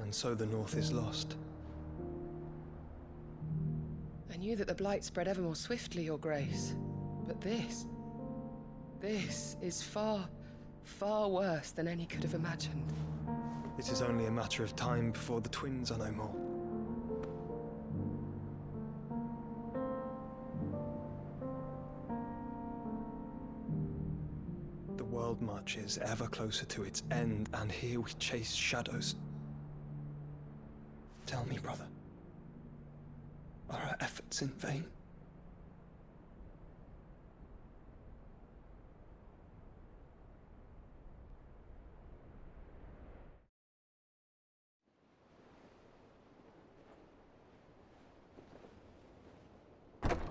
And so the North is lost. I knew that the Blight spread ever more swiftly, Your Grace. But this is far, far worse than any could have imagined. It is only a matter of time before the twins are no more. The world marches ever closer to its end, and here we chase shadows. Tell me, brother, are our efforts in vain?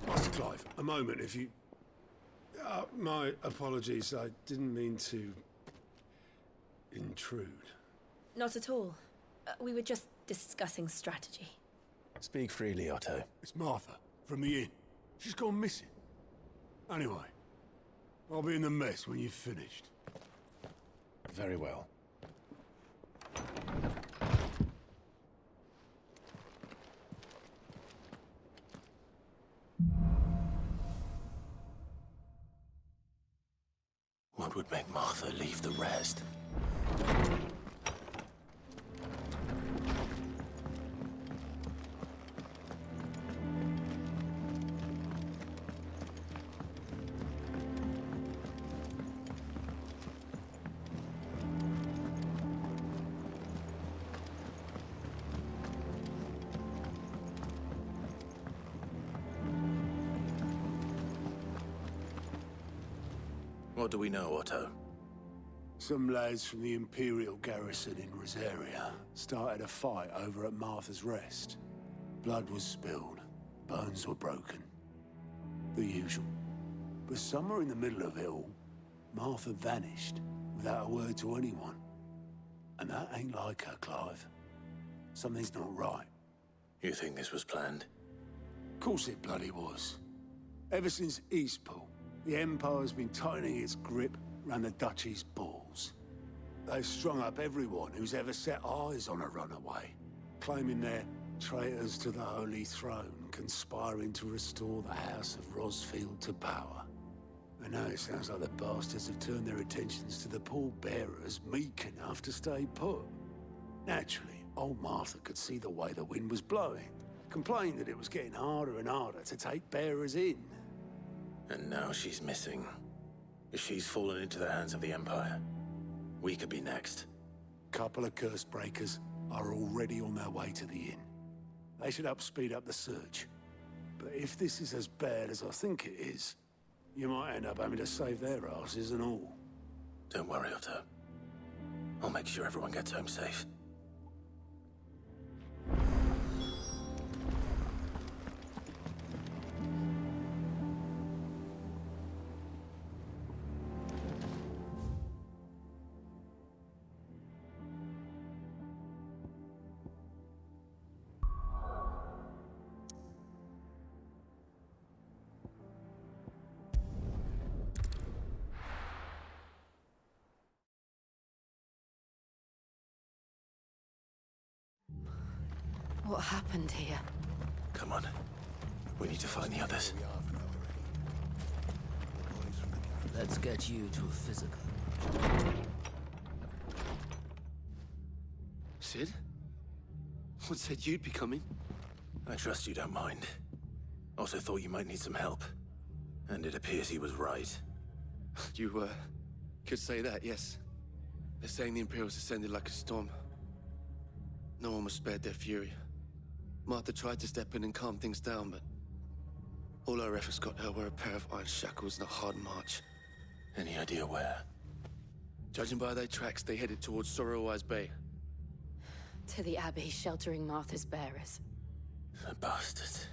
Master Clive, a moment, if you... my apologies, I didn't mean to... intrude. Not at all. We were just discussing strategy. Speak freely, Otto. It's Martha, from the inn. She's gone missing. Anyway, I'll be in the mess when you've finished. Very well. What would make Martha leave the rest? What do we know, Otto? Some lads from the Imperial garrison in Rosaria started a fight over at Martha's Rest. Blood was spilled, bones were broken. The usual. But somewhere in the middle of it all, Martha vanished without a word to anyone. And that ain't like her, Clive. Something's not right. You think this was planned? Of course it bloody was. Ever since Eastpool, the Empire's been tightening its grip around the Duchy's balls. They've strung up everyone who's ever set eyes on a runaway, claiming they're traitors to the Holy Throne, conspiring to restore the House of Rosfield to power. And now it sounds like the bastards have turned their attentions to the pallbearers meek enough to stay put. Naturally, old Martha could see the way the wind was blowing, complained that it was getting harder and harder to take bearers in. And now she's missing. If she's fallen into the hands of the Empire, we could be next. Couple of Cursebreakers are already on their way to the inn. They should help speed up the search. But if this is as bad as I think it is, you might end up having to save their asses and all. Don't worry, Otto. I'll make sure everyone gets home safe. What happened here? Come on. We need to find the others. Let's get you to a physical. Sid? What said you'd be coming? I trust you don't mind. Also thought you might need some help. And it appears he was right. You, could say that, yes. They're saying the Imperials ascended like a storm. No one was spared their fury. Martha tried to step in and calm things down, but all our efforts got her were a pair of iron shackles and a hard march. Any idea where? Judging by their tracks, they headed towards Sorrowwise Bay. To the Abbey, sheltering Martha's bearers. The bastards.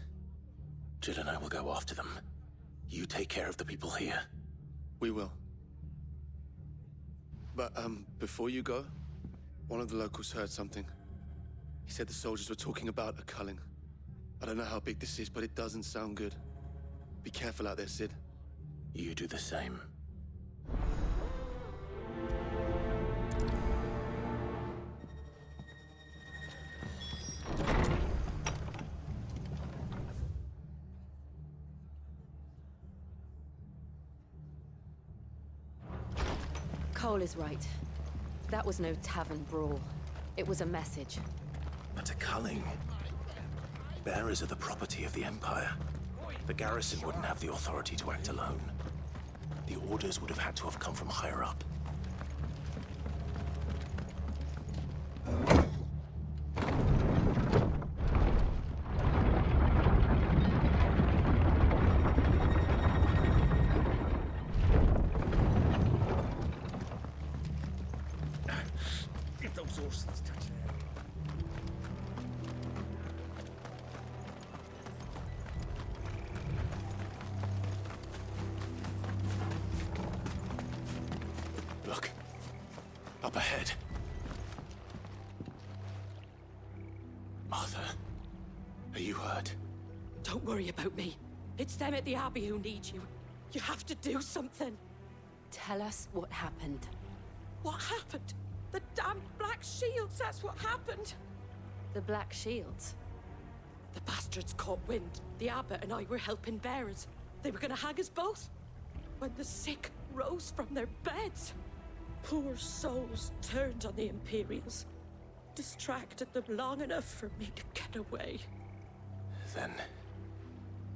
Jill and I will go after them. You take care of the people here. We will. But, before you go, one of the locals heard something. He said the soldiers were talking about a culling. I don't know how big this is, but it doesn't sound good. Be careful out there, Sid. You do the same. Cole is right. That was no tavern brawl. It was a message. But a culling. Bearers are the property of the Empire. The garrison wouldn't have the authority to act alone. The orders would have had to have come from higher up. If those horses touch it. Look. Up ahead. Martha, are you hurt? Don't worry about me. It's them at the Abbey who need you. You have to do something. Tell us what happened. What happened? The damn Black Shields, that's what happened. The Black Shields? The bastards caught wind. The abbot and I were helping bearers. They were gonna hang us both. When the sick rose from their beds, poor souls turned on the Imperials. Distracted them long enough for me to get away. Then...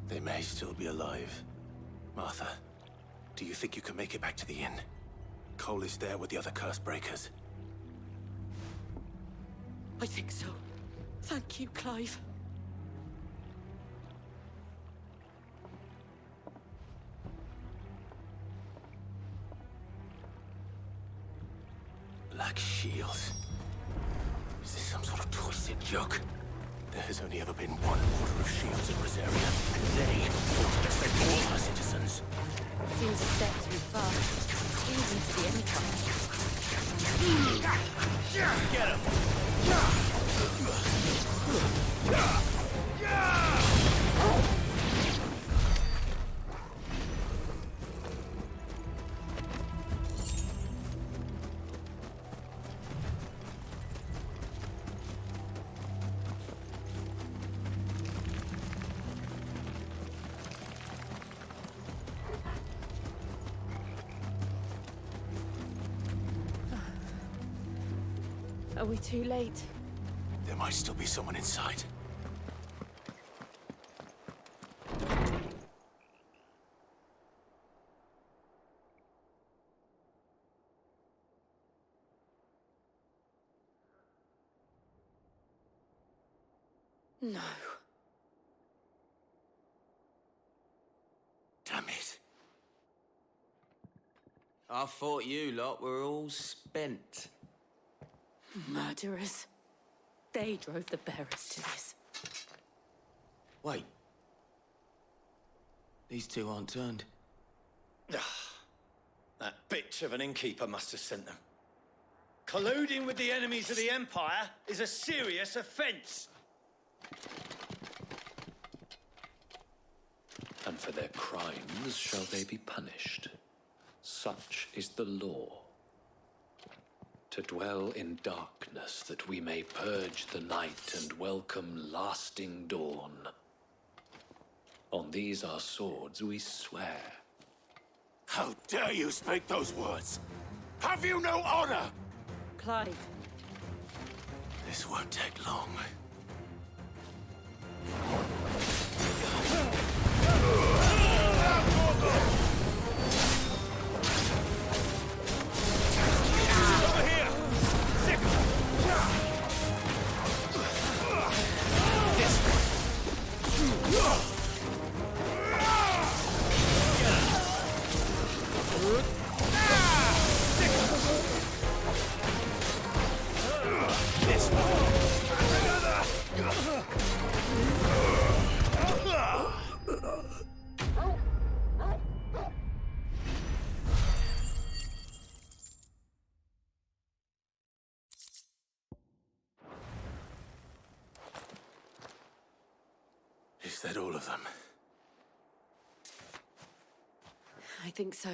they may still be alive. Martha, do you think you can make it back to the inn? Cole is there with the other Cursebreakers. I think so. Thank you, Clive. Black Shields. Is this some sort of twisted joke? There has only ever been one order of shields in Rosaria, and they fought to defend all our citizens. Seems a step too far. Even to the Empire. Get Are we too late? There might still be someone inside. No. Damn it. I thought you lot were all spent. Murderers. They drove the bearers to this. Wait. These two aren't turned. That bitch of an innkeeper must have sent them. Colluding with the enemies of the Empire is a serious offense. And for their crimes shall they be punished. Such is the law. To dwell in darkness that we may purge the night and welcome lasting dawn. On these our swords we swear. How dare you speak those words? Have you no honor? Clive. This won't take long. Is that all of them? I think so.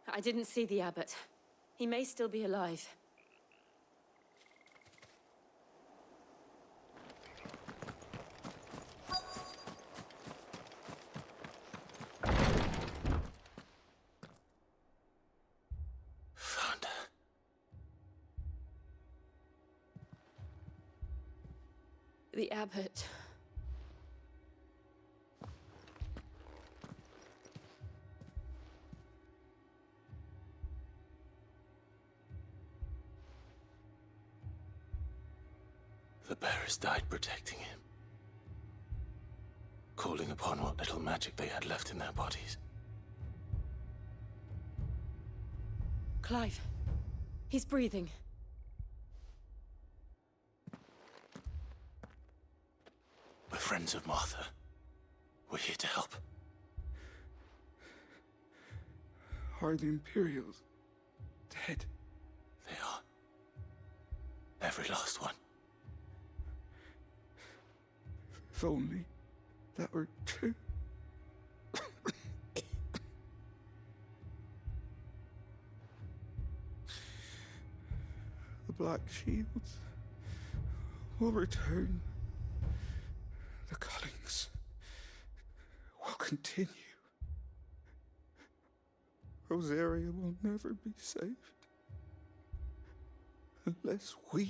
I didn't see the abbot. He may still be alive. The Abbot. The bearers died protecting him, calling upon what little magic they had left in their bodies. Clive. He's breathing. We're friends of Martha. We're here to help. Are the Imperials dead? They are. Every last one. If only that were true. The Black Shields will return. The cullings will continue. Rosaria will never be saved unless we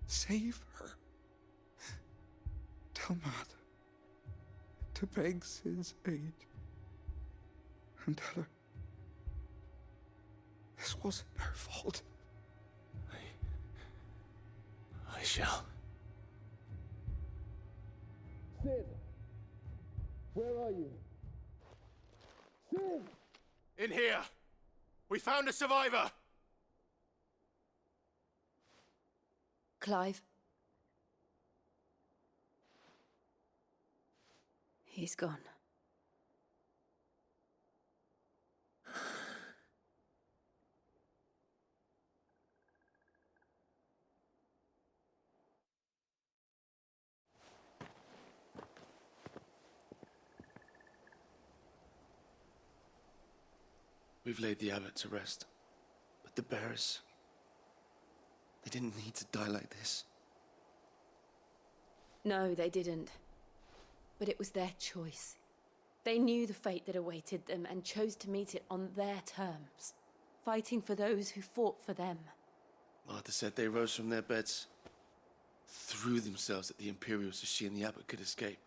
save her. Tell Matt to beg Sid's aid and tell her this wasn't her fault. I shall. Sid! Where are you? Sid! In here! We found a survivor! Clive. He's gone. We've laid the Abbot to rest. But the bearers... they didn't need to die like this. No, they didn't. But it was their choice. They knew the fate that awaited them and chose to meet it on their terms, fighting for those who fought for them. Martha said they rose from their beds, threw themselves at the Imperials so she and the Abbot could escape.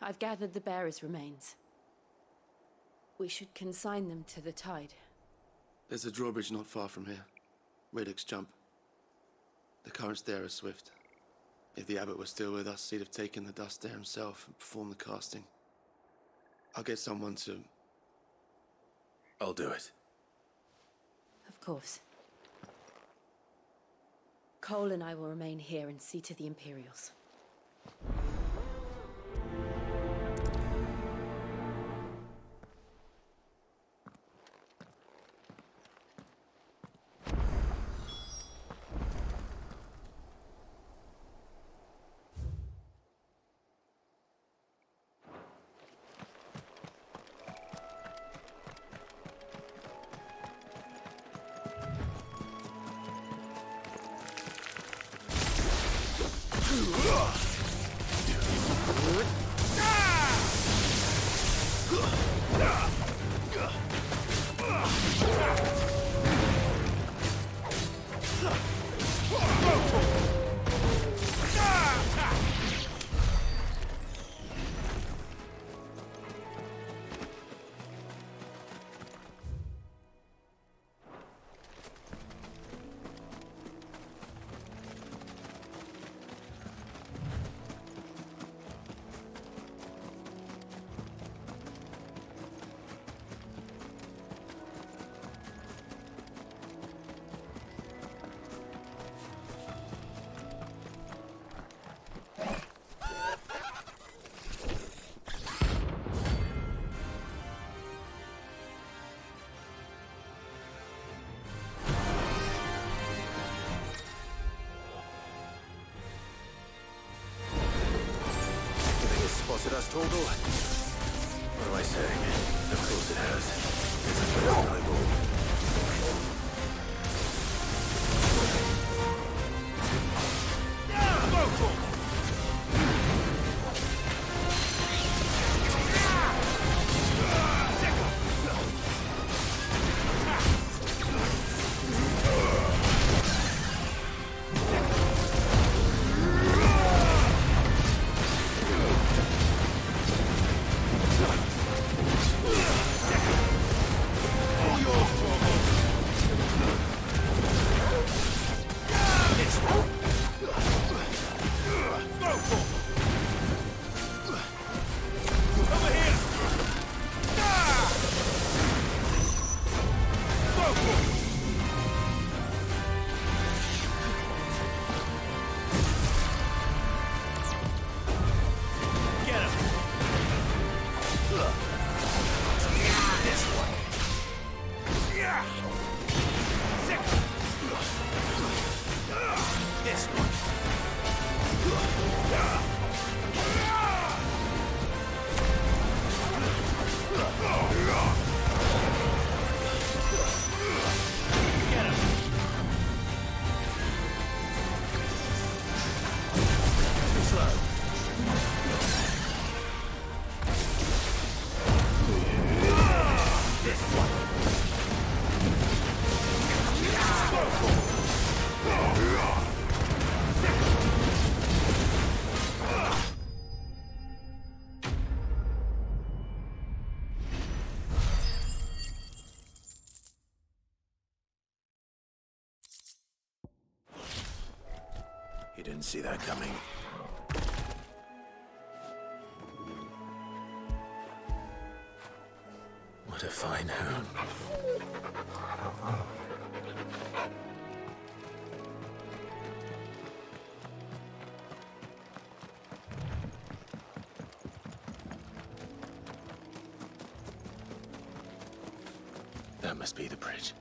I've gathered the bearers' remains. We should consign them to the tide. There's a drawbridge not far from here. Riddock's jump. The currents there are swift. If the Abbot was still with us, he'd have taken the dust there himself and performed the casting. I'll get someone to... I'll do it. Of course. Cole and I will remain here and see to the Imperials. Spotted us, Torgal? What am I saying? Of course it has. It's as good as an eyeball. This one. Get him. Too slow. This one. You didn't see that coming. What a fine hound. That must be the bridge.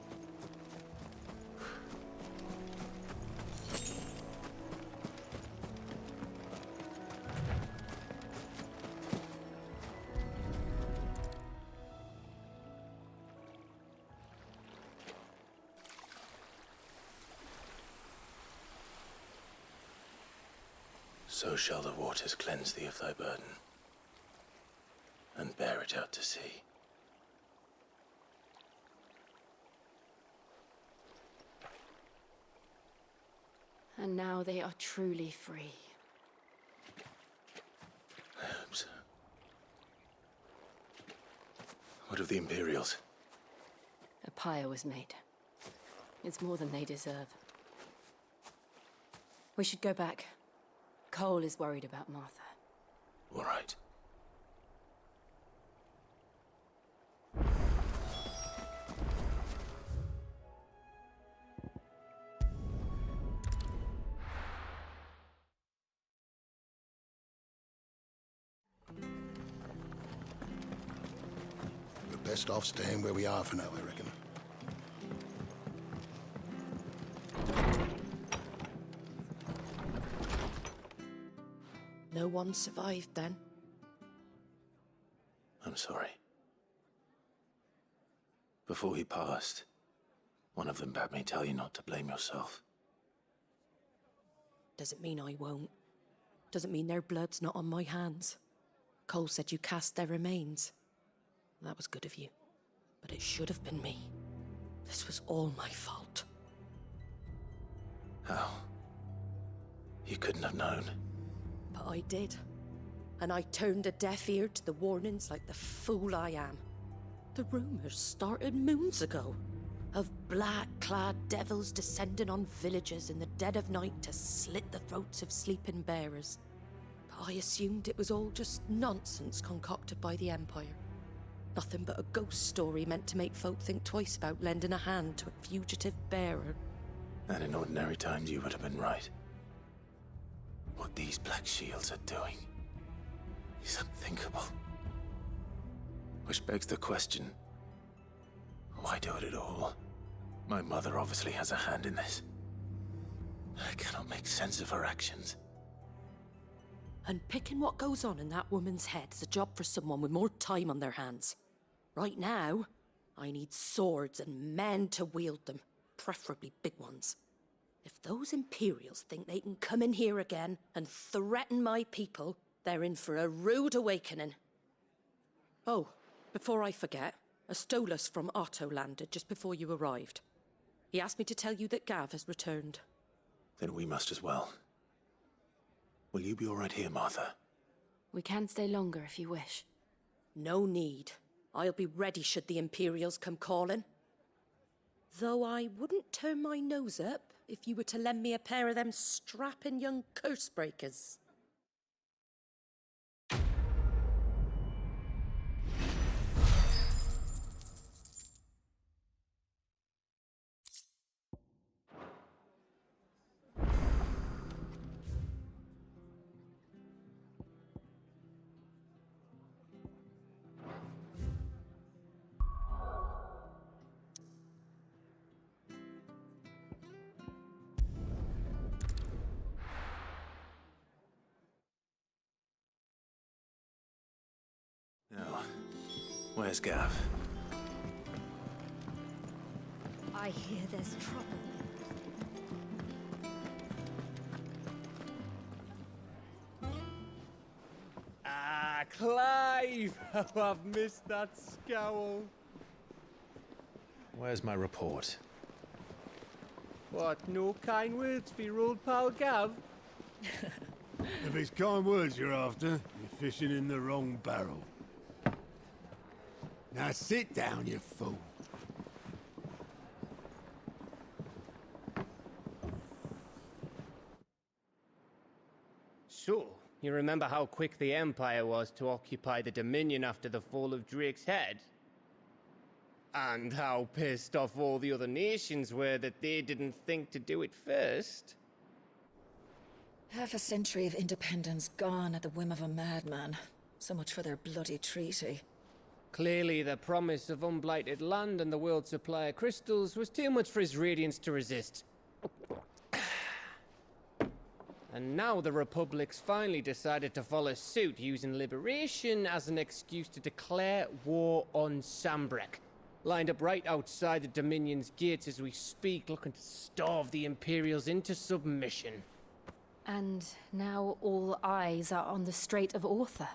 So shall the waters cleanse thee of thy burden, and bear it out to sea. And now they are truly free. I hope so. What of the Imperials? A pyre was made. It's more than they deserve. We should go back. Cole is worried about Martha. All right. We're best off staying where we are for now, I reckon. No one survived then? I'm sorry. Before he passed, one of them bade me tell you not to blame yourself. Doesn't mean I won't. Doesn't mean their blood's not on my hands. Cole said you cast their remains. That was good of you. But it should have been me. This was all my fault. How? You couldn't have known. But I did. And I turned a deaf ear to the warnings like the fool I am. The rumors started moons ago. Of black-clad devils descending on villages in the dead of night to slit the throats of sleeping bearers. But I assumed it was all just nonsense concocted by the Empire. Nothing but a ghost story meant to make folk think twice about lending a hand to a fugitive bearer. And in ordinary times you would have been right. What these Black Shields are doing is unthinkable. Which begs the question, why do it at all? My mother obviously has a hand in this. I cannot make sense of her actions. And picking what goes on in that woman's head is a job for someone with more time on their hands. Right now, I need swords and men to wield them, preferably big ones. If those Imperials think they can come in here again and threaten my people, they're in for a rude awakening. Oh, before I forget, a Stolas from Otto landed just before you arrived. He asked me to tell you that Gav has returned. Then we must as well. Will you be all right here, Martha? We can stay longer if you wish. No need. I'll be ready should the Imperials come calling. Though I wouldn't turn my nose up if you were to lend me a pair of them strapping young Cursebreakers. Where's Gav? I hear there's trouble. Ah, Clive! How I've missed that scowl. Where's my report? What, no kind words for your old pal Gav? If it's kind words you're after, you're fishing in the wrong barrel. Now sit down, you fool. So, you remember how quick the Empire was to occupy the Dominion after the fall of Drake's head? And how pissed off all the other nations were that they didn't think to do it first? Half a century of independence gone at the whim of a madman. So much for their bloody treaty. Clearly, the promise of unblighted land and the world's supply of crystals was too much for his radiance to resist. And now the Republic's finally decided to follow suit, using liberation as an excuse to declare war on Sambrek. Lined up right outside the Dominion's gates as we speak, looking to starve the Imperials into submission. And now all eyes are on the Strait of Author.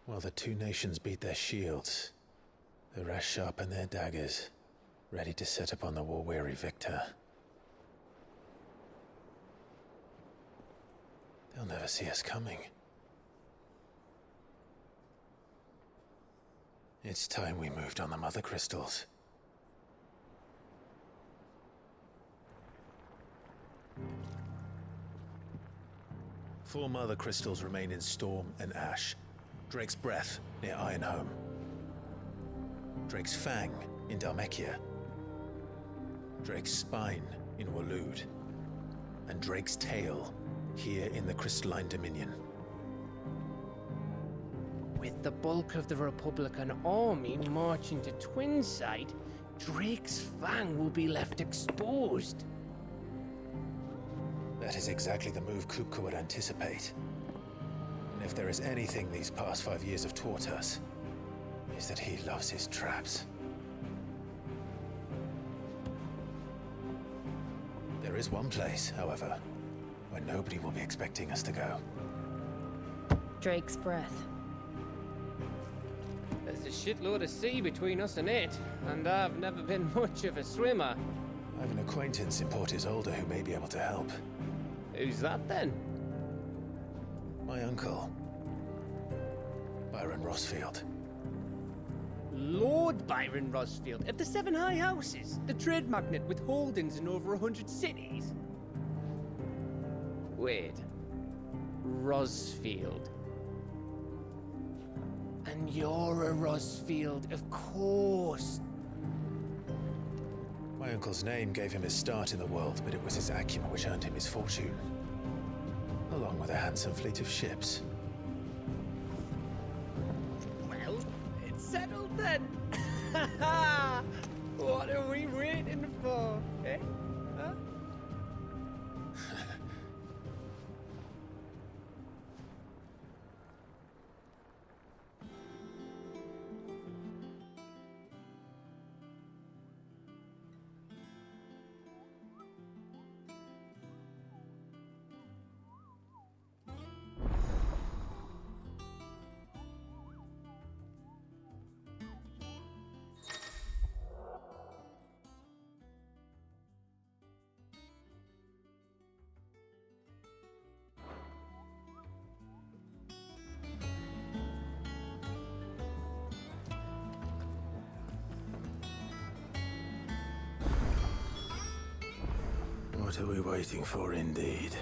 Well, the two nations beat their shields. The rest sharpen their daggers, ready to set upon the war-weary victor. They'll never see us coming. It's time we moved on the Mother Crystals. Four Mother Crystals remain in Storm and Ash. Drake's Breath near Ironhome. Drake's Fang in Dhalmekia. Drake's Spine in Waloed. And Drake's Tail here in the Crystalline Dominion. With the bulk of the Republican army marching to Twinside, Drake's Fang will be left exposed. That is exactly the move Kupka would anticipate. And if there is anything these past 5 years have taught us, is that he loves his traps. There is one place, however, where nobody will be expecting us to go. Drake's Breath. There's a shitload of sea between us and it, and I've never been much of a swimmer. I have an acquaintance in Port Isolde who may be able to help. Who's that then? My uncle, Byron Rosfield. Lord Byron Rosfield of the Seven High Houses, the trade magnate with holdings in over 100 cities. Wait, Rosfield. And you're a Rosfield, of course. My uncle's name gave him his start in the world, but it was his acumen which earned him his fortune. Along with a handsome fleet of ships. Well, it's settled then. What are we waiting for, eh? Huh? What are we waiting for, indeed?